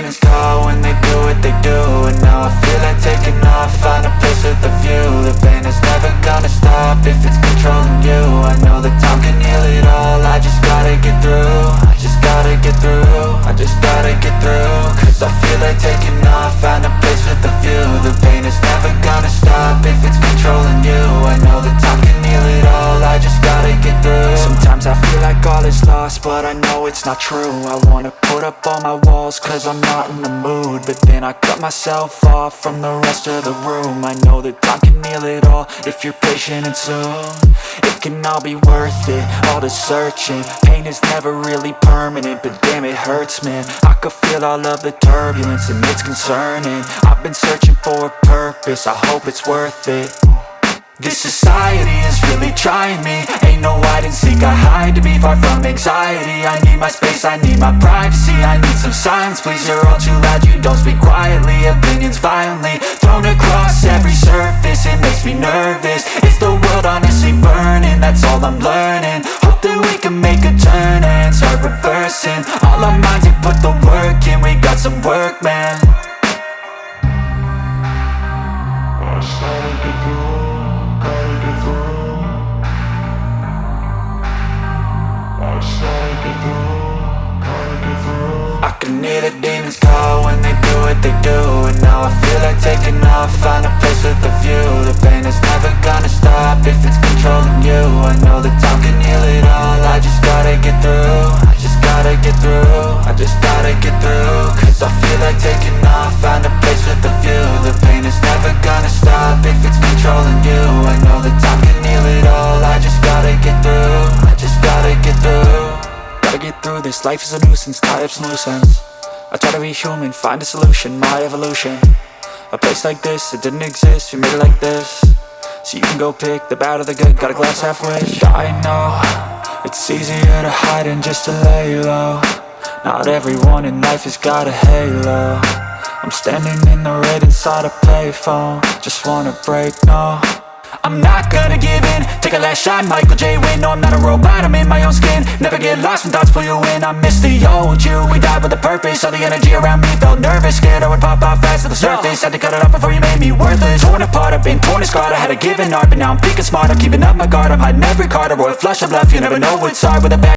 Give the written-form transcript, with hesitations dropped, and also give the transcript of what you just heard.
demons call when they do what they do. And now I feel like taking off, find a place with a view. The pain is never gonna stop if it's controlling you. I know that time can heal it all, I just gotta get through. I just gotta get through, I just gotta get through. Cause I feel like taking off, find a place with a view. The pain is never gonna stop if it's controlling you. I know that time can heal it all, I just gotta get through. Sometimes I feel like all is lost, but I know it's not true. I wanna put up all my walls cause I'm not in the mood, but then I cut myself off from the rest of the room. I know that time can heal it all if you're patient and soon. It can all be worth it, all the searching. Pain is never really permanent, but damn it hurts, man. I could feel all of the turbulence and it's concerning. I've been searching for a purpose, I hope it's worth it. This society is really trying me. Ain't no hide and seek, I hide to be far from anxiety. I need my space, I need my privacy. I need some silence, please, you're all too loud. You don't speak quietly, opinions violently thrown across every surface. It makes me nervous, it's the world honestly burning. That's all I'm learning, hope that we can make a turn and start reversing. All our minds, we put the work in, we got some work, man. I started to go. I can hear the demons call when they do what they do. And now I feel like taking off, find a place with a view. The pain is never gonna stop if it's controlling you. I know that time can heal it all, I just gotta get through. I just gotta get through, I just gotta get through. Cause I feel like taking off, find a place with a view. The pain is never gonna stop if it's controlling you. I know that time can heal it all, I just gotta get through. I just gotta get through. Gotta get through this, life is a nuisance, tie up some loose ends. I try to be human, find a solution, my evolution. A place like this, it didn't exist, we made it like this. So you can go pick the bad or the good, got a glass halfway. I know, it's easier to hide than just to lay low. Not everyone in life has got a halo. I'm standing in the red inside a payphone, just wanna break, no. I'm not gonna give in, take a last shot, Michael J. Win. No, I'm not a robot, I'm in my own skin. Never get lost when thoughts pull you in. I miss the old you, we died with a purpose. All the energy around me felt nervous, scared I would pop off fast to the surface. Had to cut it off before you made me worthless. Torn apart, I've been torn and scarred. I had a given art, but now I'm thinking smart. I'm keeping up my guard, I'm hiding every card. A royal flush of love, you never know what's hard with a bad